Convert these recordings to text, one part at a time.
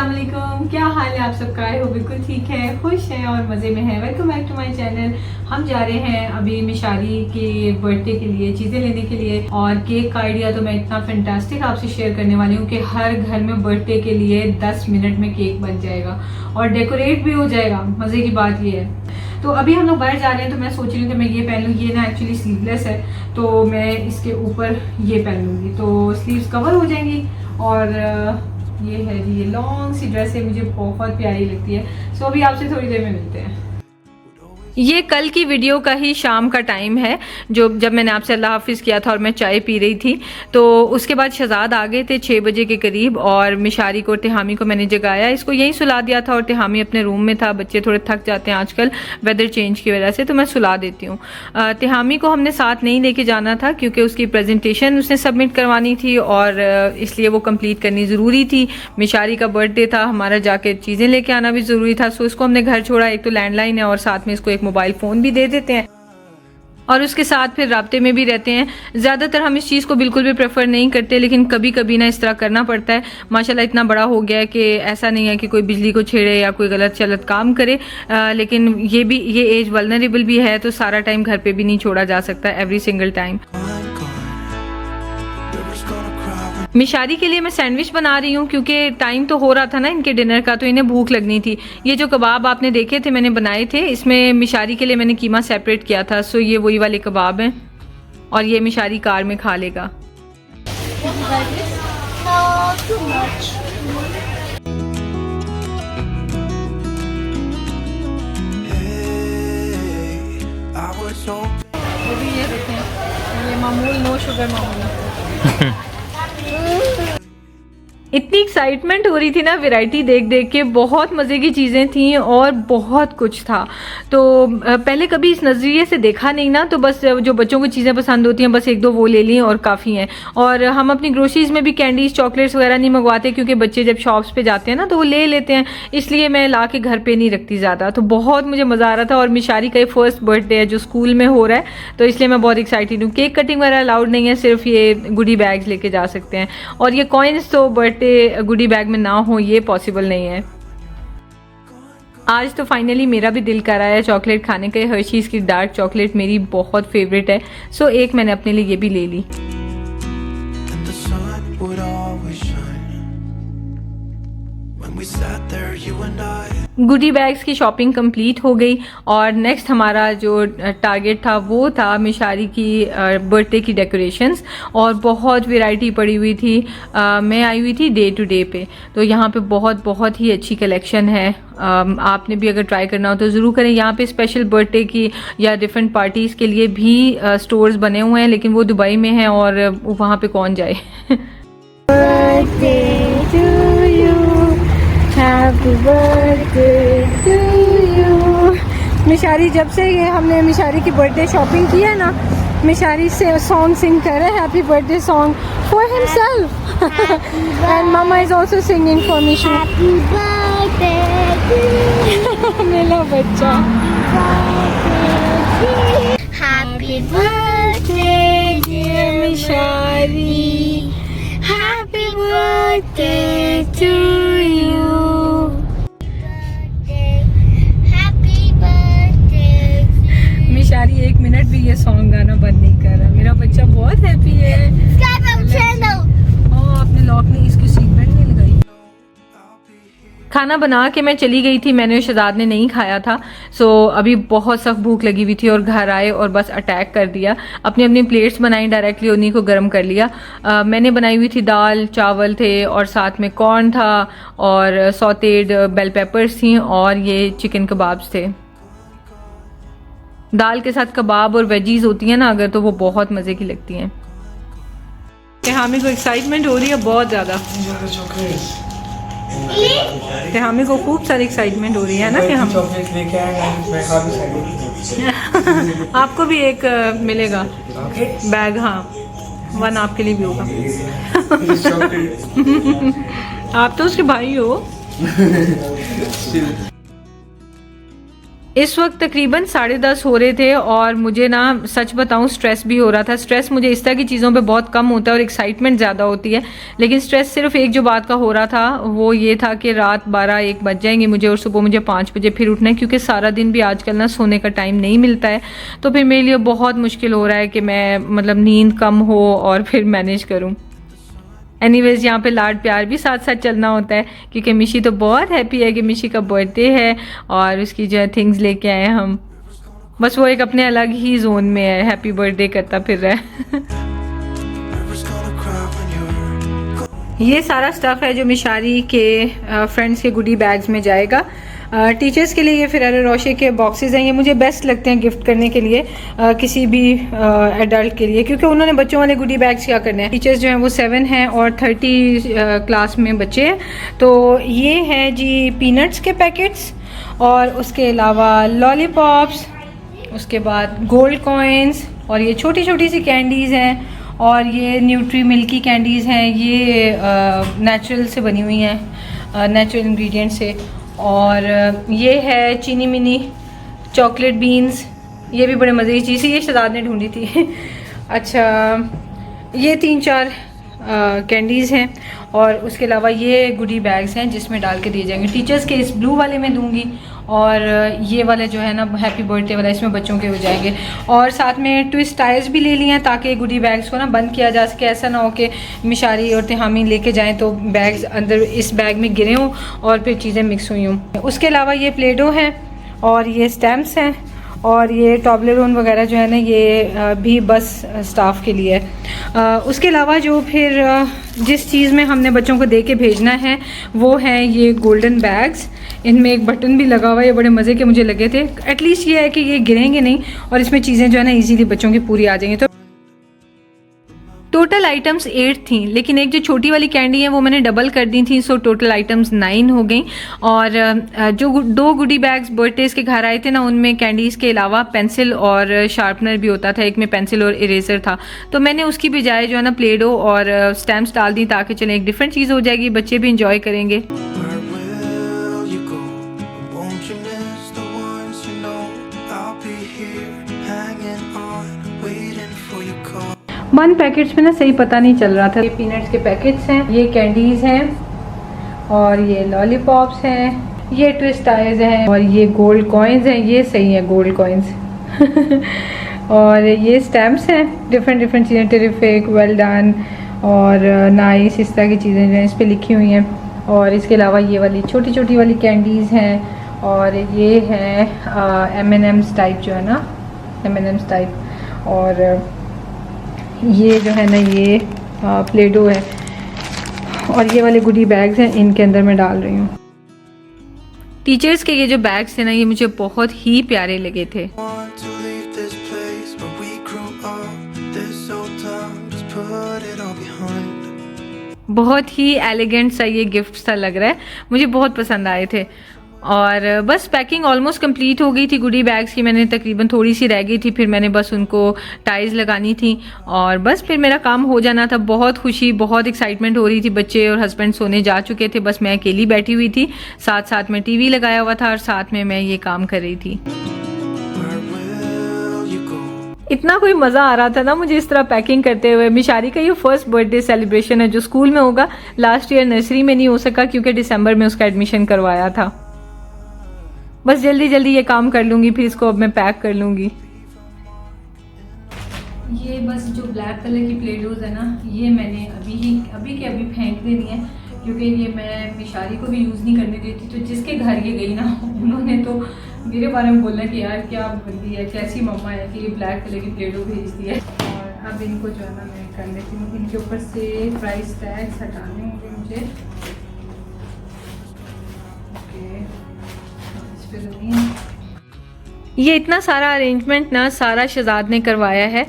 अस्सलाम वालेकुम, क्या हाल है आप सबका? हो बिल्कुल ठीक है, खुश हैं और मज़े में है। Welcome back to my channel. हम जा रहे हैं अभी मिशारी के बर्थडे के लिए चीज़ें लेने के लिए, और केक का आइडिया तो मैं इतना फैंटास्टिक आपसे शेयर करने वाली हूँ कि हर घर में बर्थडे के लिए 10 मिनट में केक बन जाएगा और डेकोरेट भी हो जाएगा। मज़े की बात ये है। तो अभी हम लोग बाहर जा रहे हैं, तो मैं सोच रही हूँ कि मैं ये पहन लूँ। ये ना एक्चुअली स्लीवलेस है, तो मैं इसके ऊपर ये पहन लूँगी तो स्लीव्स कवर हो जाएंगी। और ये है जी, ये लॉन्ग सी ड्रेस है, मुझे बहुत प्यारी लगती है। सो अभी आपसे थोड़ी देर में मिलते हैं। ये कल की वीडियो का ही शाम का टाइम है, जब मैंने आपसे अल्लाह हाफिज़ किया था और मैं चाय पी रही थी। तो उसके बाद शहजाद आ गए थे 6 बजे के करीब, और मिशारी को और तिहामी को मैंने जगाया। इसको यहीं सुला दिया था और तिहामी अपने रूम में था। बच्चे थोड़े थक जाते हैं आजकल वेदर चेंज की वजह से, तो मैं सुला देती हूँ। तिहामी को हमने साथ नहीं लेके जाना था क्योंकि उसकी प्रेजेंटेशन उसने सबमिट करवानी थी और इसलिए वो कंप्लीट करनी ज़रूरी थी। मिशारी का बर्थडे था, हमारा जाके चीज़ें लेके आना भी ज़रूरी था। सो उसको हमने घर छोड़ा। एक तो लैंडलाइन है और साथ में इसको एक मोबाइल फ़ोन भी दे देते हैं और उसके साथ फिर राब्ते में भी रहते हैं। ज़्यादातर हम इस चीज़ को बिल्कुल भी प्रेफर नहीं करते, लेकिन कभी कभी ना इस तरह करना पड़ता है। माशाल्लाह इतना बड़ा हो गया है कि ऐसा नहीं है कि कोई बिजली को छेड़े या कोई गलत चलत काम करे, लेकिन ये एज वल्नरेबल भी है, तो सारा टाइम घर पे भी नहीं छोड़ा जा सकता एवरी सिंगल टाइम। मिशारी के लिए मैं सैंडविच बना रही हूँ क्योंकि टाइम तो हो रहा था ना इनके डिनर का, तो इन्हें भूख लगनी थी। ये जो कबाब आपने देखे थे मैंने बनाए थे, इसमें मिशारी के लिए मैंने कीमा सेपरेट किया था। सो ये वही वाले कबाब हैं और ये मिशारी कार में खा लेगा। ये देखें, ये मामूल नो शुगर मामूल। इतनी एक्साइटमेंट हो रही थी ना वैरायटी देख देख के, बहुत मज़े की चीज़ें थी और बहुत कुछ था। तो पहले कभी इस नज़रिए से देखा नहीं ना, तो बस जो बच्चों को चीज़ें पसंद होती हैं बस एक दो वो ले ली और काफ़ी हैं। और हम अपनी ग्रोसरीज में भी कैंडीज़ चॉकलेट्स वगैरह नहीं मंगवाते क्योंकि बच्चे जब शॉप्स पे जाते हैं ना तो वो ले लेते हैं, इसलिए मैं ला के घर पर नहीं रखती ज़्यादा। तो बहुत मुझे मज़ा आ रहा था। और मिशारी का फर्स्ट बर्थडे है जो स्कूल में हो रहा है, तो इसलिए मैं बहुत एक्साइटेड हूँ। केक कटिंग वगैरह अलाउड नहीं है, सिर्फ ये गुडी बैग्स लेके जा सकते हैं। और ये कॉइन्स तो बर्थडे गुडी बैग में ना हो ये पॉसिबल नहीं है। आज तो फाइनली मेरा भी दिल कर रहा है चॉकलेट खाने का। हर्शीज़ की डार्क चॉकलेट मेरी बहुत फेवरेट है, सो एक मैंने अपने लिए ये भी ले ली। गुडी बैग्स की शॉपिंग कंप्लीट हो गई और नेक्स्ट हमारा जो टारगेट था वो था मिशारी की बर्थडे की डेकोरेशंस, और बहुत वैरायटी पड़ी हुई थी। मैं आई हुई थी डे टू डे पे, तो यहाँ पे बहुत ही अच्छी कलेक्शन है। आपने भी अगर ट्राई करना हो तो ज़रूर करें। यहाँ पे स्पेशल बर्थडे की या डिफरेंट पार्टीज़ के लिए भी स्टोर्स बने हुए हैं, लेकिन वो दुबई में हैं और वहाँ पे कौन जाए। Happy birthday to you। मिशारी जब से ये हमने मिशारी की बर्थडे शॉपिंग की है ना, मिशारी से सॉन्ग सिंग कर रहे हैं, happy birthday song for himself and मामा is also singing for Mishu. Happy birthday मेरा बच्चा। Happy birthday dear Mishari, happy birthday to you. Mishari 1 minute भी ये सॉन्ग गाना बंद नहीं कर रहा। मेरा बच्चा बहुत हैप्पी है। आपने लॉक नहीं, इसकी सीट बेल्ट नहीं लगाई। खाना बना के मैं चली गई थी, मैंने और शहजाद ने नहीं खाया था। सो अभी बहुत सख्त भूख लगी हुई थी और घर आए और बस अटैक कर दिया। अपनी अपनी प्लेट्स बनाई, डायरेक्टली उन्हीं को गर्म कर लिया। मैंने बनाई हुई थी दाल चावल थे और साथ में कॉर्न था और सॉटेड बेल पेपर्स थी और ये चिकन कबाब्स थे। दाल के साथ कबाब और वेजीज होती हैं ना अगर, तो वो बहुत मज़े की लगती हैं। हमें को एक्साइटमेंट हो रही है बहुत ज़्यादा। हमें को खूब सारी एक्साइटमेंट हो रही है ना कि हम आपको भी एक मिलेगा बैग। हाँ, 1 आपके लिए भी होगा। आप तो उसके भाई हो। इस वक्त तकरीबन 10:30 हो रहे थे और मुझे ना सच बताऊं स्ट्रेस भी हो रहा था। स्ट्रेस मुझे इस तरह की चीज़ों पे बहुत कम होता है और एक्साइटमेंट ज़्यादा होती है, लेकिन स्ट्रेस सिर्फ एक जो बात का हो रहा था वो ये था कि रात 12-1 बज जाएंगे मुझे और सुबह मुझे 5 बजे फिर उठना है, क्योंकि सारा दिन भी आजकल ना सोने का टाइम नहीं मिलता है। तो फिर मेरे लिए बहुत मुश्किल हो रहा है कि मैं मतलब नींद कम हो और फिर मैनेज करूँ। एनीवेज यहाँ पे लाड प्यार भी साथ साथ चलना होता है, क्योंकि मिशी तो बहुत हैप्पी है कि मिशी का बर्थडे है और उसकी जो है थिंग्स लेके आए हम। बस वो एक अपने अलग ही जोन में है, हैप्पी बर्थडे करता फिर रहा है। ये सारा स्टफ़ है जो मिशारी के फ्रेंड्स के गुडी बैग्स में जाएगा। टीचर्स के लिए ये फेरेरो रोशे के बॉक्सेस हैं, ये मुझे बेस्ट लगते हैं गिफ्ट करने के लिए किसी भी एडल्ट के लिए, क्योंकि उन्होंने बच्चों वाले गुडी बैग्स क्या करने हैं। टीचर्स जो हैं वो 7 हैं और 30 क्लास में बच्चे हैं। तो ये है जी पीनट्स के पैकेट्स और उसके अलावा लॉलीपॉप्स, उसके बाद गोल्ड कॉइन्स और ये छोटी छोटी सी कैंडीज़ हैं और ये न्यूट्री मिल्की कैंडीज़ हैं। ये नेचुरल से बनी हुई हैं, नेचुरल इंग्रेडिएंट से। और ये है चीनी मिनी चॉकलेट बीन्स, ये भी बड़े मज़े की चीज़ है, ये शहजाद ने ढूंढी थी। अच्छा, ये 3-4 कैंडीज़ हैं और उसके अलावा ये गुडी बैग्स हैं जिसमें डाल के दिए जाएंगे। टीचर्स के इस ब्लू वाले में दूंगी और ये वाले जो है ना हैप्पी बर्थडे वाला, इसमें बच्चों के हो जाएंगे। और साथ में ट्विस्ट टायर्स भी ले लिए हैं ताकि गुडी बैग्स को ना बंद किया जा सके, ऐसा ना हो कि मिशारी और तिहामी लेके जाएं तो बैग्स अंदर इस बैग में गिरे हों और फिर चीज़ें मिक्स हुई हों। उसके अलावा ये प्लेडो हैं और ये स्टैम्प्स हैं और ये टॉबलेरोन वगैरह जो है ना ये भी बस स्टाफ के लिए है। उसके अलावा जो फिर जिस चीज़ में हमने बच्चों को दे के भेजना है वो है ये गोल्डन बैग्स। इनमें एक बटन भी लगा हुआ है, ये बड़े मज़े के मुझे लगे थे। एटलीस्ट ये है कि ये गिरेंगे नहीं और इसमें चीज़ें जो है ना इजीली बच्चों की पूरी आ जाएंगी। तो टोटल आइटम्स 8 थी, लेकिन एक जो छोटी वाली कैंडी है वो मैंने डबल कर दी थी, सो टोटल आइटम्स 9 हो गई। और जो 2 गुडी बैग्स बर्थडेज के घर आए थे ना उनमें कैंडीज़ के अलावा पेंसिल और शार्पनर भी होता था, एक में पेंसिल और इरेजर था। तो मैंने उसकी बजाय जो है ना प्लेडो और स्टैम्प्स डाल दी ताकि चलें एक डिफरेंट चीज़ हो जाएगी, बच्चे भी इंजॉय करेंगे। वन पैकेट्स में ना सही पता नहीं चल रहा था। ये पीनट्स के पैकेट्स हैं, ये कैंडीज़ हैं और ये लॉलीपॉप्स हैं, ये ट्विस्ट टायर्स हैं और ये गोल्ड कॉइन्स हैं। ये सही है गोल्ड कॉइन्स। और ये स्टैम्प्स हैं, डिफरेंट चीज़ें, टेरिफिक, वेल डन और नाइस, इस तरह की चीज़ें जो हैं इस पर लिखी हुई हैं। और इसके अलावा ये वाली छोटी छोटी वाली कैंडीज़ हैं और ये है M&M's टाइप जो है ना, M&M's टाइप। और ये जो है ना ये प्लेडो है और ये वाले गुडी बैग्स हैं, इनके अंदर मैं डाल रही हूँ। टीचर्स के ये जो बैग्स थे ना ये मुझे बहुत ही प्यारे लगे थे। बहुत ही एलिगेंट सा ये गिफ्ट सा लग रहा है, मुझे बहुत पसंद आए थे। और बस पैकिंग ऑलमोस्ट कंप्लीट हो गई थी गुडी बैग्स की, मैंने तकरीबन थोड़ी सी रह गई थी, फिर मैंने बस उनको टाइज लगानी थी और बस फिर मेरा काम हो जाना था। बहुत खुशी, बहुत एक्साइटमेंट हो रही थी। बच्चे और हस्बैंड सोने जा चुके थे, बस मैं अकेली बैठी हुई थी, साथ साथ में टीवी लगाया हुआ था और साथ में मैं ये काम कर रही थी। इतना कोई मज़ा आ रहा था ना मुझे इस तरह पैकिंग करते हुए। मिशारी का ये फर्स्ट बर्थडे सेलिब्रेशन है जो स्कूल में होगा। लास्ट ईयर नर्सरी में नहीं हो सका क्योंकि दिसंबर में उसका एडमिशन करवाया था। बस जल्दी जल्दी ये काम कर लूँगी, फिर इसको अब मैं पैक कर लूँगी। ये बस जो ब्लैक कलर की प्लेडोज है ना ये मैंने अभी के अभी फेंक देनी है, क्योंकि ये मैं मिशारी को भी यूज़ नहीं करने देती। तो जिसके घर ये गई ना उन्होंने तो मेरे बारे में बोला कि यार क्या बंदी है, कैसी मम्मा है कि ये ब्लैक कलर की प्लेडो भेज दी है। और अब इनको जो है ना मैं कर लेती हूँ, इनके ऊपर से प्राइस टैग्स हटाने होंगे मुझे। ओके, इस पे नहीं ये इतना सारा अरेंजमेंट ना सारा शहजाद ने करवाया है।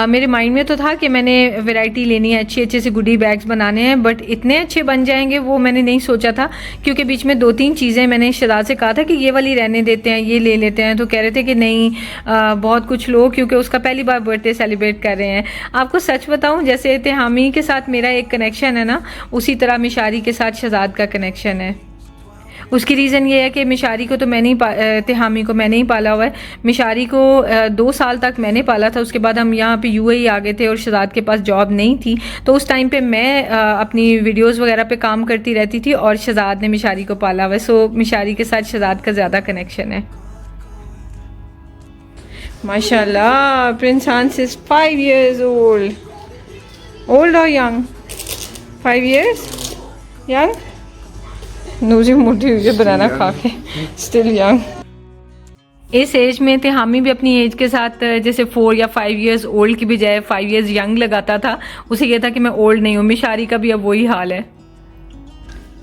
मेरे माइंड में तो था कि मैंने वैरायटी लेनी है, अच्छे अच्छे से गुडी बैग्स बनाने हैं, बट इतने अच्छे बन जाएंगे वो मैंने नहीं सोचा था। क्योंकि बीच में 2-3 चीज़ें मैंने शहजाद से कहा था कि ये वाली रहने देते हैं, ये ले लेते हैं, तो कह रहे थे कि नहीं बहुत कुछ लो, क्योंकि उसका पहली बार बर्थडे सेलिब्रेट कर रहे हैं। आपको सच बताऊँ, जैसे तिहामी के साथ मेरा एक कनेक्शन है ना, उसी तरह मिशारी के साथ शहजाद का कनेक्शन है। उसकी रीज़न ये है कि मिशारी को तो मैंने ही तिहामी को मैंने ही पाला हुआ है। मिशारी को 2 साल तक मैंने पाला था। उसके बाद हम यहाँ पे यूएई आ गए थे और शहजाद के पास जॉब नहीं थी, तो उस टाइम पे मैं अपनी वीडियोस वगैरह पे काम करती रहती थी और शहजाद ने मिशारी को पाला हुआ है। सो मिशारी के साथ शहजाद का ज़्यादा कनेक्शन है। माशाल्लाह, Prince Hans is 5 years old. Old or young? 5 years? Young? Nuzee मोटी हुई है बनाना खा के, स्टिल यंग। इस एज में तिहामी भी अपनी एज के साथ जैसे 4 या 5 years ओल्ड की बजाय 5 years यंग लगाता था। उसे ये था कि मैं ओल्ड नहीं हूँ। मिशारी का भी अब वही हाल है।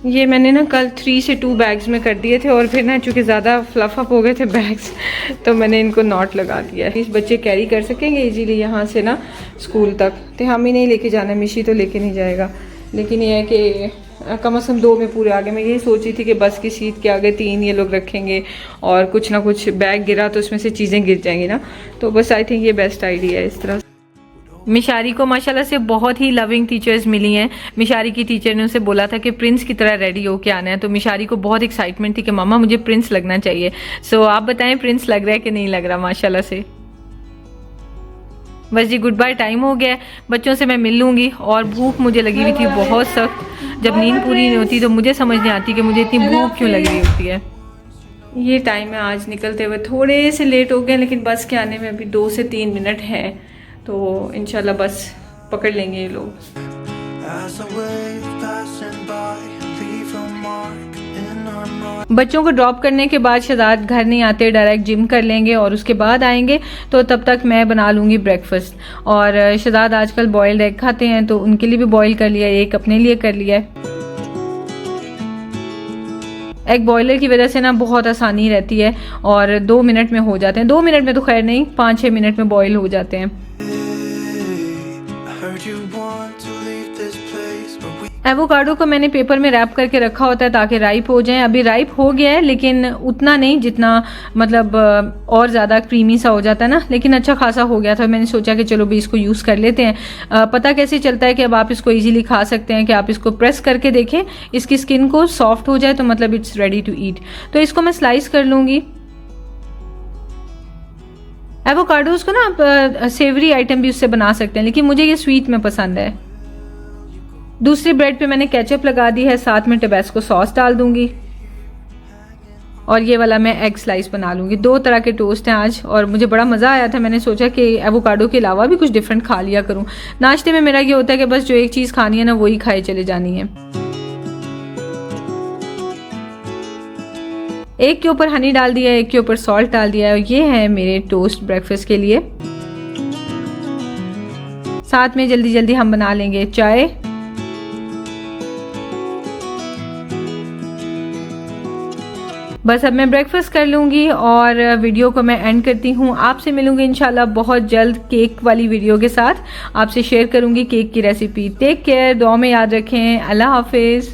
ये मैंने ना कल 3 से 2 बैग्स में कर दिए थे और फिर ना चूँकि ज़्यादा फ्लफ अप हो गए थे बैग्स, तो मैंने इनको नॉट लगा दिया। इस बच्चे कैरी कर सकेंगे इजीली यहाँ से ना स्कूल तक। तिहामी नहीं लेके जाना, मिशी तो लेके नहीं जाएगा, लेकिन ये है कि कम से कम 2 में पूरे आगे। मैं यही सोच रही थी कि बस की सीट के आगे 3 ये लोग रखेंगे और कुछ ना कुछ बैग गिरा तो उसमें से चीज़ें गिर जाएंगी ना, तो बस आई थिंक ये बेस्ट आइडिया है इस तरह। मिशारी को माशाल्लाह से बहुत ही लविंग टीचर्स मिली हैं। मिशारी की टीचर ने उसे बोला था कि प्रिंस की तरह रेडी होके आना है, तो मिशारी को बहुत एक्साइटमेंट थी कि मामा मुझे प्रिंस लगना चाहिए। सो आप बताएं प्रिंस लग रहा है कि नहीं लग रहा माशाल्लाह से। बस जी गुड बाय टाइम हो गया है, बच्चों से मैं मिल लूँगी। और भूख मुझे लगी हुई थी बहुत सख्त। जब नींद पूरी नहीं होती तो मुझे समझ नहीं आती कि मुझे इतनी भूख क्यों लग रही होती है। ये टाइम है आज निकलते हुए थोड़े से लेट हो गए, लेकिन बस के आने में अभी 2 से 3 मिनट है, तो इंशाल्लाह बस पकड़ लेंगे ये लोग। बच्चों को ड्रॉप करने के बाद शहजाद घर नहीं आते, डायरेक्ट जिम कर लेंगे और उसके बाद आएंगे, तो तब तक मैं बना लूँगी ब्रेकफास्ट। और शहजाद आजकल बॉयल्ड एग खाते हैं, तो उनके लिए भी बॉयल कर लिया, एक अपने लिए कर लिया है। एग बॉयलर की वजह से ना बहुत आसानी रहती है और 2 मिनट में हो जाते हैं। 2 मिनट में तो खैर नहीं, 5-6 मिनट में बॉयल हो जाते हैं। एवोकाडो को मैंने पेपर में रैप करके रखा होता है ताकि राइप हो जाए। अभी राइप हो गया है, लेकिन उतना नहीं जितना मतलब और ज़्यादा क्रीमी सा हो जाता है ना, लेकिन अच्छा खासा हो गया था। मैंने सोचा कि चलो भी इसको यूज़ कर लेते हैं। पता कैसे चलता है कि अब आप इसको इजीली खा सकते हैं कि आप इसको प्रेस करके देखें, इसकी स्किन को सॉफ्ट हो जाए तो मतलब इट्स रेडी टू ईट। तो इसको मैं स्लाइस कर लूँगी। एवोकाडोज को ना आप सेवरी आइटम भी उससे बना सकते हैं, लेकिन मुझे ये स्वीट में पसंद है। दूसरी ब्रेड पे मैंने केचप लगा दी है, साथ में टबैस्को सॉस डाल दूंगी और ये वाला मैं एग स्लाइस बना लूँगी। 2 तरह के टोस्ट हैं आज और मुझे बड़ा मज़ा आया था। मैंने सोचा कि एवोकाडो के अलावा भी कुछ डिफरेंट खा लिया करूँ। नाश्ते में मेरा ये होता है कि बस जो एक चीज़ खानी है ना वही खाए चले जानी है। एक के ऊपर हनी डाल दिया है, एक के ऊपर सॉल्ट डाल दिया है और ये है मेरे टोस्ट ब्रेकफास्ट के लिए। साथ में जल्दी जल्दी हम बना लेंगे चाय। बस अब मैं ब्रेकफास्ट कर लूँगी और वीडियो को मैं एंड करती हूँ। आपसे मिलूँगी इंशाल्लाह बहुत जल्द केक वाली वीडियो के साथ। आपसे शेयर करूँगी केक की रेसिपी। टेक केयर, दुआ में याद रखें। अल्लाह हाफिज़।